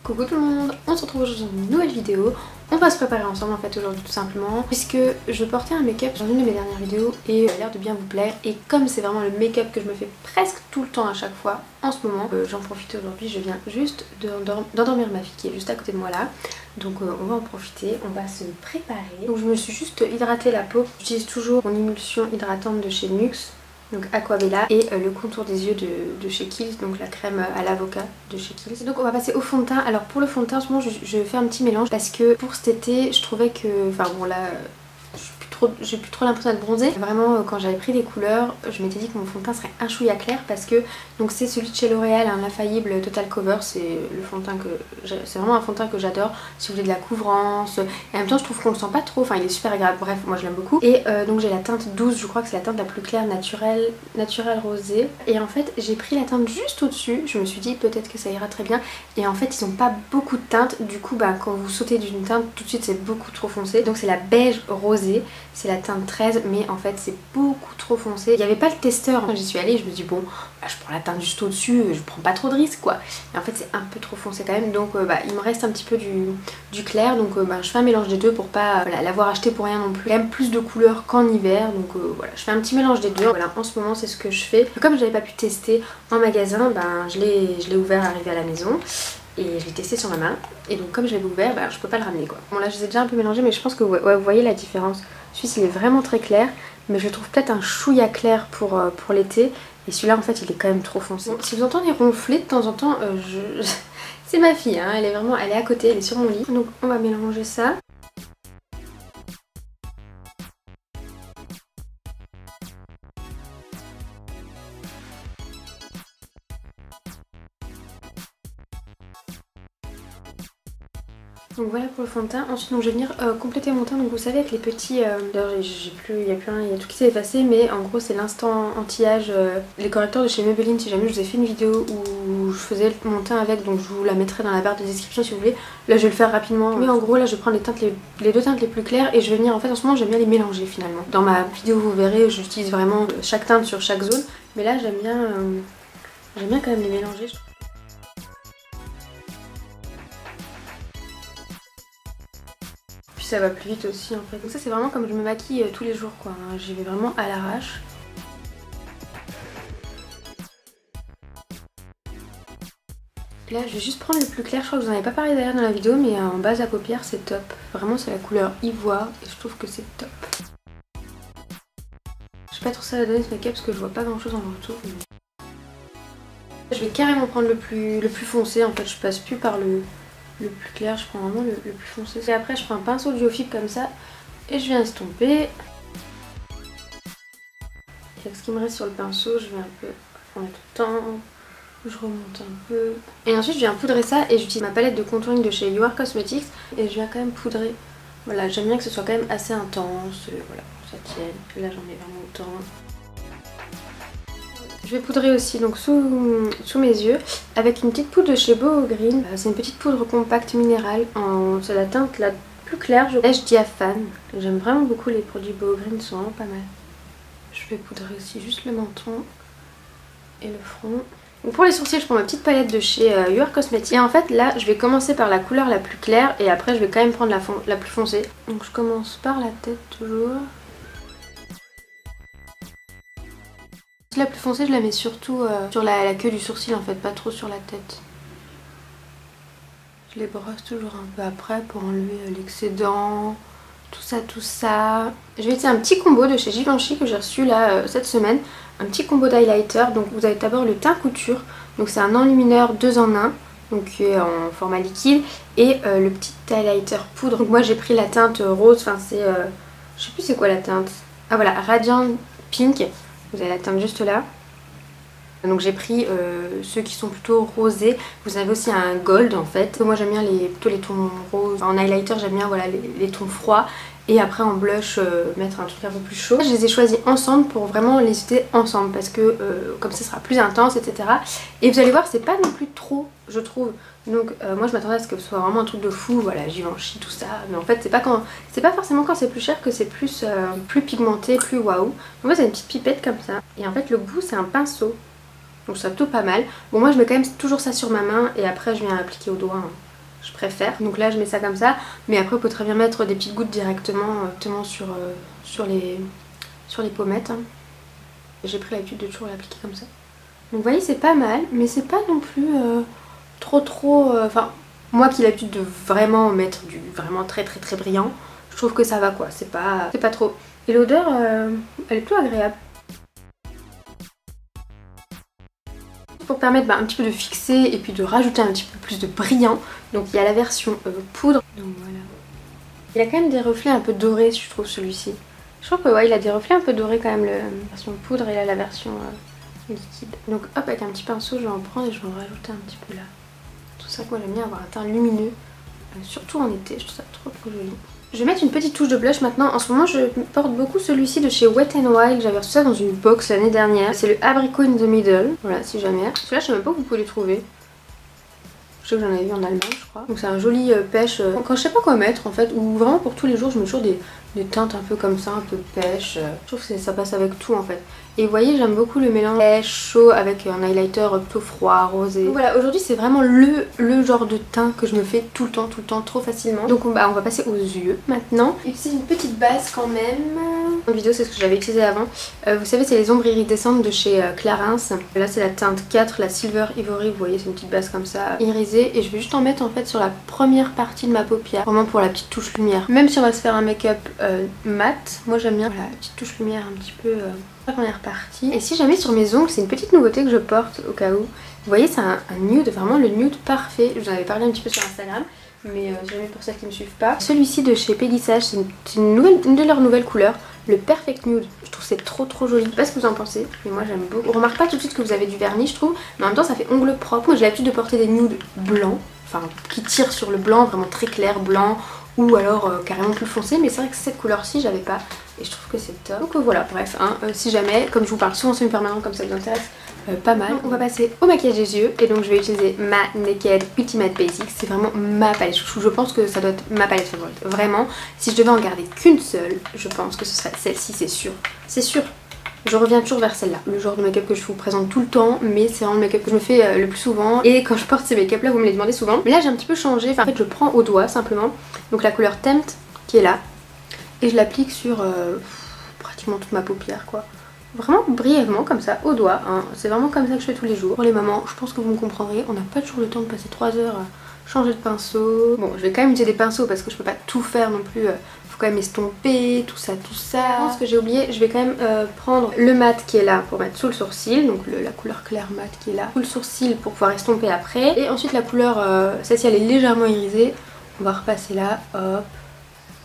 Coucou tout le monde, on se retrouve aujourd'hui dans une nouvelle vidéo. On va se préparer ensemble en fait aujourd'hui tout simplement, puisque je portais un make-up dans une de mes dernières vidéos et il a l'air de bien vous plaire. Et comme c'est vraiment le make-up que je me fais presque tout le temps à chaque fois en ce moment, j'en profite aujourd'hui, je viens juste d'endormir ma fille qui est juste à côté de moi là. Donc on va en profiter, on va se préparer. Donc je me suis juste hydratée la peau, j'utilise toujours mon émulsion hydratante de chez NYX. Donc Aquabella et le contour des yeux de chez Kiehl's, donc la crème à l'avocat de chez Kiehl's. Donc on va passer au fond de teint. Alors pour le fond de teint en ce moment je fais un petit mélange parce que pour cet été je trouvais que, enfin bon là j'ai plus trop l'impression d'être bronzée. Vraiment quand j'avais pris des couleurs je m'étais dit que mon fond de teint serait un chouïa clair parce que donc c'est celui de chez L'Oréal, hein, l'infaillible Total Cover. C'est le fond de teint que c'est vraiment un fond de teint que j'adore si vous voulez de la couvrance. Et en même temps je trouve qu'on le sent pas trop, enfin il est super agréable, bref moi je l'aime beaucoup. Et donc j'ai la teinte 12, je crois que c'est la teinte la plus claire naturelle rosée. Et en fait j'ai pris la teinte juste au dessus, je me suis dit peut-être que ça ira très bien. Et en fait ils ont pas beaucoup de teinte, du coup bah quand vous sautez d'une teinte tout de suite c'est beaucoup trop foncé. Donc c'est la beige rosée, c'est la teinte 13 mais en fait c'est beaucoup trop foncé. Il n'y avait pas le testeur quand j'y suis allée, je me dis bon bah, je prends la teinte juste au dessus, je prends pas trop de risques quoi. Et en fait c'est un peu trop foncé quand même, donc bah, il me reste un petit peu du clair, donc bah, je fais un mélange des deux pour pas voilà, l'avoir acheté pour rien non plus. Quand même plus de couleurs qu'en hiver, donc voilà je fais un petit mélange des deux. Voilà en ce moment c'est ce que je fais. Comme j'avais pas pu tester en magasin, ben, je l'ai ouvert arrivé à la maison. Et je l'ai testé sur ma main, et donc comme je l'avais ouvert, bah, je peux pas le ramener quoi. Bon là je les ai déjà un peu mélangés mais je pense que ouais, vous voyez la différence. Celui-ci il est vraiment très clair, mais je le trouve peut-être un chouïa clair pour l'été. Et celui-là en fait il est quand même trop foncé. Bon, si vous entendez ronfler de temps en temps, c'est ma fille, hein, elle est à côté, elle est sur mon lit. Donc on va mélanger ça. Donc voilà pour le fond de teint. Ensuite donc, je vais venir compléter mon teint. Donc vous savez avec les petits... D'ailleurs il y a plus rien, il y a tout qui s'est effacé. Mais en gros c'est l'instant anti-âge. Les correcteurs de chez Maybelline, si jamais je vous ai fait une vidéo où je faisais mon teint avec. Donc je vous la mettrai dans la barre de description si vous voulez. Là je vais le faire rapidement. Mais en gros là je prends les deux teintes les plus claires. Et je vais venir en fait en ce moment j'aime bien les mélanger finalement. Dans ma vidéo vous verrez j'utilise vraiment chaque teinte sur chaque zone. Mais là j'aime bien quand même les mélanger. Ça va plus vite aussi en fait. Donc ça c'est vraiment comme je me maquille tous les jours quoi, hein. J'y vais vraiment à l'arrache. Là je vais juste prendre le plus clair, je crois que je vous en avais pas parlé d'ailleurs dans la vidéo, mais en base à paupières c'est top. Vraiment c'est la couleur ivoire et je trouve que c'est top. Je sais pas trop ça à donner ce make-up parce que je vois pas grand chose en retour. Mais... je vais carrément prendre le plus foncé en fait, je passe plus par le plus clair, je prends vraiment le plus foncé. Et après je prends un pinceau de Geofib comme ça et je viens estomper. Et avec ce qui me reste sur le pinceau, je vais un peu prendre tout le temps, je remonte un peu. Et ensuite je viens poudrer ça et j'utilise ma palette de contouring de chez You Are Cosmetics et je viens quand même poudrer. Voilà, j'aime bien que ce soit quand même assez intense, voilà, ça tienne. Là j'en ai vraiment autant. Je vais poudrer aussi donc sous mes yeux avec une petite poudre de chez Beau Green. C'est une petite poudre compacte minérale, c'est la teinte la plus claire, lèche diaphane. J'aime vraiment beaucoup les produits Beau Green, ils sont vraiment pas mal. Je vais poudrer aussi juste le menton et le front. Donc pour les sourcils je prends ma petite palette de chez You Are Cosmetics. Et en fait là je vais commencer par la couleur la plus claire et après je vais quand même prendre la plus foncée. Donc je commence par la tête toujours. La plus foncée je la mets surtout sur la queue du sourcil en fait, pas trop sur la tête. Je les brosse toujours un peu après pour enlever l'excédent, tout ça. Je vais utiliser un petit combo de chez Givenchy que j'ai reçu là cette semaine. Un petit combo d'highlighter, donc vous avez d'abord le teint couture, donc c'est un enlumineur 2 en 1, donc qui est en format liquide, et le petit highlighter poudre. Donc moi j'ai pris la teinte rose, enfin c'est, je sais plus c'est quoi la teinte, ah voilà, Radiant Pink. Vous avez la teinte juste là. Donc j'ai pris ceux qui sont plutôt rosés. Vous avez aussi un gold en fait. Moi j'aime bien plutôt les tons roses. En highlighter j'aime bien voilà, les tons froids. Et après en blush mettre un truc un peu plus chaud. Je les ai choisis ensemble pour vraiment les utiliser ensemble. Parce que comme ça sera plus intense etc. Et vous allez voir c'est pas non plus trop je trouve. Donc moi je m'attendais à ce que ce soit vraiment un truc de fou, voilà, Givenchy, tout ça. Mais en fait c'est pas forcément quand c'est plus cher que c'est plus pigmenté, plus waouh. Donc moi c'est une petite pipette comme ça. Et en fait le bout c'est un pinceau. Donc ça plutôt pas mal. Bon moi je mets quand même toujours ça sur ma main et après je viens appliquer au doigt. Hein. je préfère. Donc là je mets ça comme ça, mais après on peut très bien mettre des petites gouttes directement sur les pommettes. Hein. J'ai pris l'habitude de toujours l'appliquer comme ça. Donc vous voyez c'est pas mal, mais c'est pas non plus trop... Enfin, moi qui ai l'habitude de vraiment mettre du vraiment très brillant, je trouve que ça va quoi, c'est pas trop. Et l'odeur, elle est plus agréable. Pour permettre un petit peu de fixer et puis de rajouter un petit peu plus de brillant, donc il y a la version poudre. Donc voilà. Il a quand même des reflets un peu dorés, je trouve, celui-ci. Je trouve que ouais, il a des reflets un peu dorés quand même, la version poudre et là la version liquide. Donc hop, avec un petit pinceau, je vais en prendre et je vais en rajouter un petit peu là. Tout ça que moi j'aime bien avoir un teint lumineux, surtout en été, je trouve ça trop joli. Je vais mettre une petite touche de blush maintenant. En ce moment je porte beaucoup celui-ci de chez Wet n Wild. J'avais reçu ça dans une box l'année dernière. C'est le Abricot in the Middle. Voilà, si jamais. Celui-là je sais même pas où vous pouvez le trouver. Je sais que j'en avais vu en Allemagne je crois. Donc c'est un joli pêche. Quand je sais pas quoi mettre en fait, ou vraiment pour tous les jours je mets toujours des teintes un peu comme ça, un peu pêche. Je trouve que ça passe avec tout en fait. Et vous voyez j'aime beaucoup le mélange pêche, chaud avec un highlighter plutôt froid, rosé. Donc voilà, aujourd'hui c'est vraiment le genre de teint que je me fais tout le temps, trop facilement. Donc on va passer aux yeux maintenant. J'utilise une petite base quand même. En vidéo c'est ce que j'avais utilisé avant. Vous savez c'est les ombres iridescentes de chez Clarins. Là c'est la teinte 4, la Silver Ivory, vous voyez c'est une petite base comme ça, irisée. Et je vais juste en mettre en fait sur la première partie de ma paupière, vraiment pour la petite touche lumière. Même si on va se faire un make-up mat, moi j'aime bien la petite touche lumière un petit peu... la première partie. Et si jamais sur mes ongles, c'est une petite nouveauté que je porte au cas où. Vous voyez c'est un nude, vraiment le nude parfait. Je vous en avais parlé un petit peu sur Instagram, mais jamais pour celles qui ne me suivent pas. Celui-ci de chez Peggy Sage, c'est une de leurs nouvelles couleurs, le Perfect Nude. Je trouve c'est trop joli. Je sais pas ce que vous en pensez, mais moi j'aime beaucoup. On remarque pas tout de suite que vous avez du vernis je trouve, mais en même temps ça fait ongles propres. Moi j'ai l'habitude de porter des nudes blancs, enfin qui tirent sur le blanc, vraiment très clair blanc, ou alors carrément plus foncé, mais c'est vrai que cette couleur-ci j'avais pas. Et je trouve que c'est top. Donc voilà, bref, hein, si jamais, comme je vous parle souvent semi-permanent, comme ça vous intéresse pas mal. Donc on va passer au maquillage des yeux. Et donc je vais utiliser ma Naked Ultimate Basics. C'est vraiment ma palette chouchou. Je pense que ça doit être ma palette favorite. Vraiment, si je devais en garder qu'une seule, je pense que ce serait celle-ci, c'est sûr. C'est sûr. Je reviens toujours vers celle-là. Le genre de make-up que je vous présente tout le temps, mais c'est vraiment le make-up que je me fais le plus souvent. Et quand je porte ces make-up là, vous me les demandez souvent. Mais là j'ai un petit peu changé. Enfin, en fait je prends au doigt simplement. Donc la couleur Tempt qui est là. Et je l'applique sur pratiquement toute ma paupière quoi. Vraiment brièvement comme ça au doigt, hein. C'est vraiment comme ça que je fais tous les jours. Pour les mamans, je pense que vous me comprendrez, on n'a pas toujours le temps de passer 3 heures à changer de pinceau. Bon je vais quand même utiliser des pinceaux parce que je peux pas tout faire non plus, faut quand même estomper, tout ça. Je pense que j'ai oublié, je vais quand même prendre le mat qui est là pour mettre sous le sourcil, donc la couleur claire mat qui est là, sous le sourcil pour pouvoir estomper après. Et ensuite la couleur, celle-ci elle est légèrement irisée, on va repasser là, hop.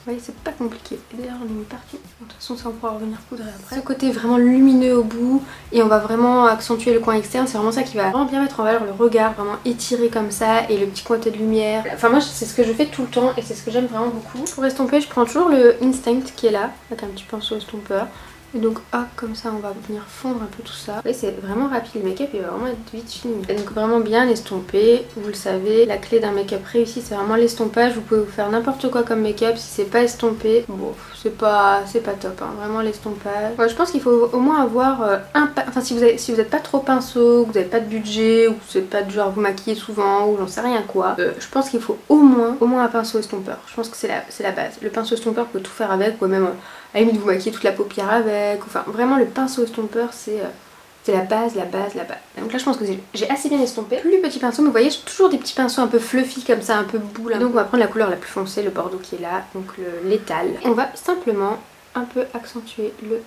Vous voyez, c'est pas compliqué. Et d'ailleurs, on est mis partout. De toute façon, ça on pourra revenir poudrer après. Ce côté vraiment lumineux au bout, et on va vraiment accentuer le coin externe. C'est vraiment ça qui va vraiment bien mettre en valeur le regard, vraiment étiré comme ça, et le petit cointet de lumière. Enfin, moi, c'est ce que je fais tout le temps, et c'est ce que j'aime vraiment beaucoup. Pour estomper, je prends toujours le Instinct qui est là, avec un petit pinceau estompeur. Et donc hop, comme ça on va venir fondre un peu tout ça. Et c'est vraiment rapide, le make-up il va vraiment être vite fini. Et donc vraiment bien estomper, vous le savez, la clé d'un make-up réussi c'est vraiment l'estompage. Vous pouvez vous faire n'importe quoi comme make-up, si c'est pas estompé, bon c'est pas top, hein. Vraiment l'estompage. Ouais, je pense qu'il faut au moins avoir enfin si vous êtes pas trop pinceau, que vous n'avez pas de budget, ou que vous n'êtes pas du genre vous maquiller souvent, ou j'en sais rien quoi, je pense qu'il faut au moins un pinceau estompeur. Je pense que c'est la base. Le pinceau estompeur peut tout faire avec, ou même à la limite vous maquiller toute la paupière avec, enfin vraiment le pinceau estompeur c'est la base. Donc là je pense que j'ai assez bien estompé. Plus petit pinceau, mais vous voyez j'ai toujours des petits pinceaux un peu fluffy comme ça, un peu boule. Donc on va prendre la couleur la plus foncée, le bordeaux qui est là, donc l'étal. On va simplement un peu accentuer le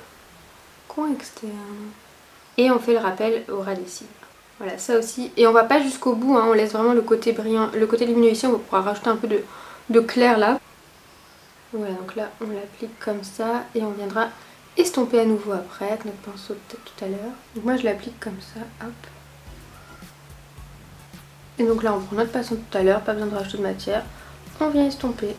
coin externe. Et on fait le rappel au ras des cils. Voilà ça aussi. Et on va pas jusqu'au bout, hein. On laisse vraiment le côté brillant, le côté lumineux ici, on va pouvoir rajouter un peu de clair là. Voilà, donc là on l'applique comme ça et on viendra estomper à nouveau après avec notre pinceau peut-être tout à l'heure. Donc moi je l'applique comme ça, hop. Et donc là on prend notre pinceau tout à l'heure, pas besoin de rajouter de matière, on vient estomper.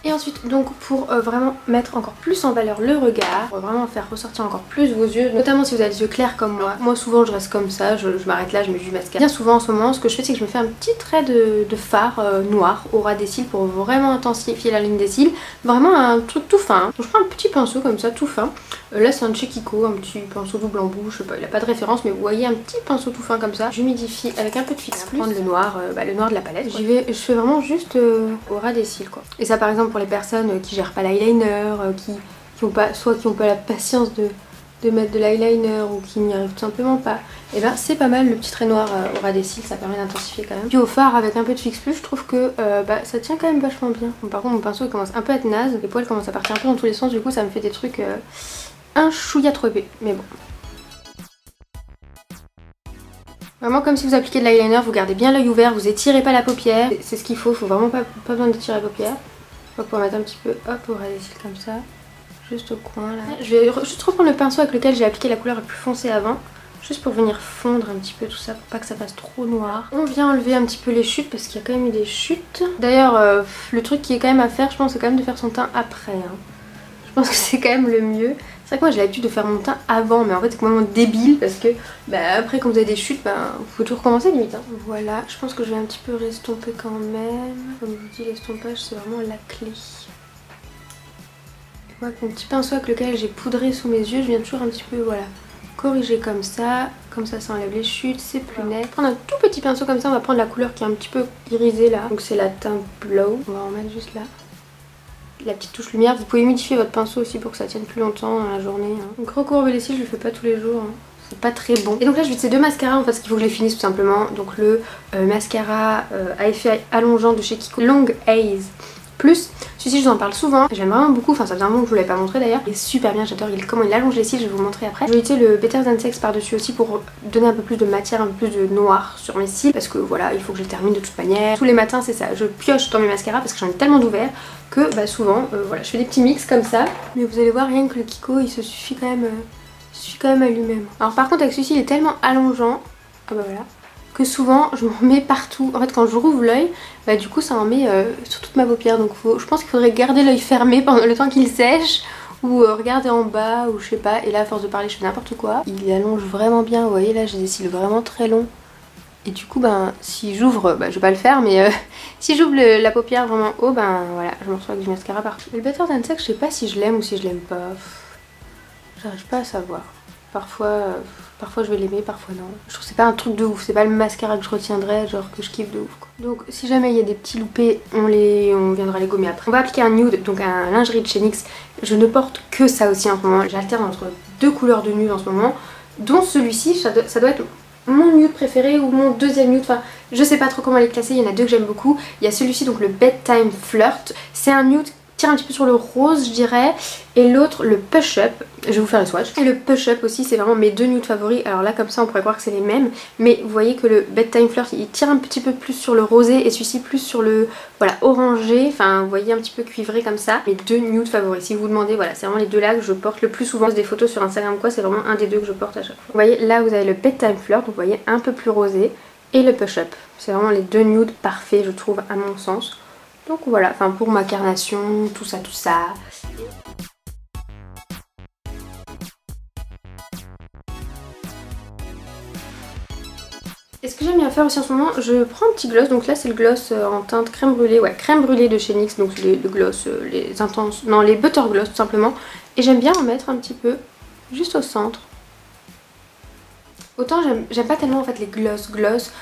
Et ensuite donc pour vraiment mettre encore plus en valeur le regard, pour vraiment faire ressortir encore plus vos yeux, notamment si vous avez les yeux clairs comme moi. Moi souvent je reste comme ça, je m'arrête là, je mets du mascara. Bien souvent en ce moment ce que je fais c'est que je me fais un petit trait de fard noir au ras des cils pour vraiment intensifier la ligne des cils. Vraiment un truc tout fin. Donc, je prends un petit pinceau comme ça tout fin. Là c'est un de chez Kiko, un petit pinceau double embout, je sais pas, il a pas de référence mais vous voyez un petit pinceau tout fin comme ça. J'humidifie avec un peu de Fix Plus, prendre le noir de la palette. Je fais vraiment juste au ras des cils quoi. Et ça par exemple pour les personnes qui gèrent pas l'eyeliner, qui ont pas la patience de mettre de l'eyeliner ou qui n'y arrivent tout simplement pas, et ben c'est pas mal le petit trait noir au ras des cils, ça permet d'intensifier quand même. Puis au fard avec un peu de Fix Plus, je trouve que ça tient quand même vachement bien. Bon, par contre mon pinceau il commence un peu à être naze, les poils commencent à partir un peu dans tous les sens, du coup ça me fait des trucs un chouïa trop épais, mais bon. Vraiment comme si vous appliquez de l'eyeliner, vous gardez bien l'œil ouvert, vous étirez pas la paupière, c'est ce qu'il faut vraiment pas besoin d'étirer la paupière. On va pouvoir mettre un petit peu hop au ras des cils comme ça, juste au coin là. Je vais juste reprendre le pinceau avec lequel j'ai appliqué la couleur la plus foncée avant, juste pour venir fondre un petit peu tout ça, pour pas que ça fasse trop noir. On vient enlever un petit peu les chutes parce qu'il y a quand même eu des chutes. D'ailleurs le truc qui est quand même à faire je pense c'est quand même de faire son teint après. Je pense que c'est quand même le mieux. C'est vrai que moi j'ai l'habitude de faire mon teint avant mais en fait c'est complètement débile parce que après quand vous avez des chutes vous pouvez tout recommencer limite. Voilà, je pense que je vais un petit peu restomper quand même. Comme je vous dis l'estompage c'est vraiment la clé. Et moi avec mon petit pinceau avec lequel j'ai poudré sous mes yeux je viens toujours un petit peu corriger comme ça ça enlève les chutes, c'est plus net. Prendre un tout petit pinceau comme ça, on va prendre la couleur qui est un petit peu irisée là. Donc c'est la teinte Blow, on va en mettre juste là. La petite touche lumière, vous pouvez humidifier votre pinceau aussi pour que ça tienne plus longtemps dans la journée. Donc recourber les cils, je le fais pas tous les jours, c'est pas très bon. Et donc là je vais ces deux mascaras en fait, parce qu'il faut que je les finisse tout simplement. Donc le mascara à effet allongeant de chez Kiko, Long Haze Plus. Celui-ci je vous en parle souvent, j'aime vraiment beaucoup, enfin ça faisait un moment que je vous l'avais pas montré d'ailleurs. Il est super bien, j'adore comment il allonge les cils, je vais vous montrer après. Je vais utiliser le Better Than Sex par dessus aussi pour donner un peu plus de matière, un peu plus de noir sur mes cils. Parce que voilà, il faut que je termine de toute manière. Tous les matins c'est ça, je pioche dans mes mascaras parce que j'en ai tellement d'ouverts que souvent voilà, je fais des petits mix comme ça. Mais vous allez voir rien que le Kiko il se suffit quand même à lui-même. Alors par contre avec celui-ci il est tellement allongeant, voilà, que souvent je m'en mets partout. En fait quand je rouvre l'œil, du coup ça en met sur toute ma paupière. Donc je pense qu'il faudrait garder l'œil fermé pendant le temps qu'il sèche ou regarder en bas ou je sais pas. Et là à force de parler je fais n'importe quoi. Il allonge vraiment bien, vous voyez là j'ai des cils vraiment très longs. Et du coup si j'ouvre, je vais pas le faire mais si j'ouvre la paupière vraiment haut, voilà, je me retrouve avec du mascara partout. Et le Better Than Sex, je sais pas si je l'aime ou si je l'aime pas. J'arrive pas à savoir. Parfois je vais l'aimer, parfois non. Je trouve que c'est pas un truc de ouf, c'est pas le mascara que je retiendrai, genre que je kiffe de ouf quoi. Donc si jamais il y a des petits loupés, on viendra les gommer après. On va appliquer un nude, donc un lingerie de chez NYX. Je ne porte que ça aussi en ce moment. J'alterne entre deux couleurs de nude en ce moment, dont celui-ci, ça doit être mon nude préféré ou mon deuxième nude, enfin je sais pas trop comment les classer, il y en a deux que j'aime beaucoup. Il y a celui-ci donc le Bedtime Flirt, c'est un nude tire un petit peu sur le rose je dirais, et l'autre le Push Up, je vais vous faire le swatch. Et le Push Up aussi c'est vraiment mes deux nudes favoris. Alors là comme ça on pourrait croire que c'est les mêmes, mais vous voyez que le Bedtime Flirt il tire un petit peu plus sur le rosé et celui-ci plus sur le orangé, enfin vous voyez un petit peu cuivré comme ça. Mes deux nudes favoris, si vous vous demandez, voilà c'est vraiment les deux là que je porte le plus souvent. Des photos sur Instagram quoi, c'est vraiment un des deux que je porte à chaque fois. Vous voyez là vous avez le Bedtime Flirt, vous voyez un peu plus rosé, et le Push Up, c'est vraiment les deux nudes parfaits je trouve à mon sens. Donc voilà, enfin pour ma carnation, tout ça. Et ce que j'aime bien faire aussi en ce moment, je prends un petit gloss, donc là c'est le gloss en teinte crème brûlée, crème brûlée de chez NYX, donc c'est le gloss, les intenses, non les butter gloss tout simplement. Et j'aime bien en mettre un petit peu, juste au centre. Autant j'aime pas tellement en fait les gloss,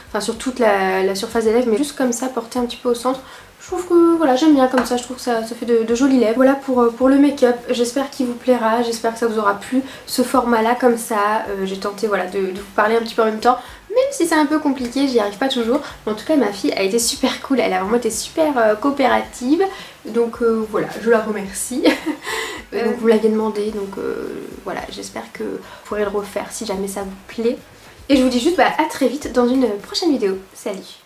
enfin sur toute la surface des lèvres, mais juste comme ça, porter un petit peu au centre. Je trouve que voilà, j'aime bien comme ça, je trouve que ça fait de jolies lèvres. Voilà pour le make-up, j'espère qu'il vous plaira, j'espère que ça vous aura plu ce format là comme ça. J'ai tenté voilà, de vous parler un petit peu en même temps, même si c'est un peu compliqué, j'y arrive pas toujours. Mais en tout cas ma fille a été super cool, elle a vraiment été super coopérative. Donc voilà, je la remercie. Donc vous l'aviez demandé, donc voilà, j'espère que vous pourrez le refaire si jamais ça vous plaît. Et je vous dis juste à très vite dans une prochaine vidéo. Salut!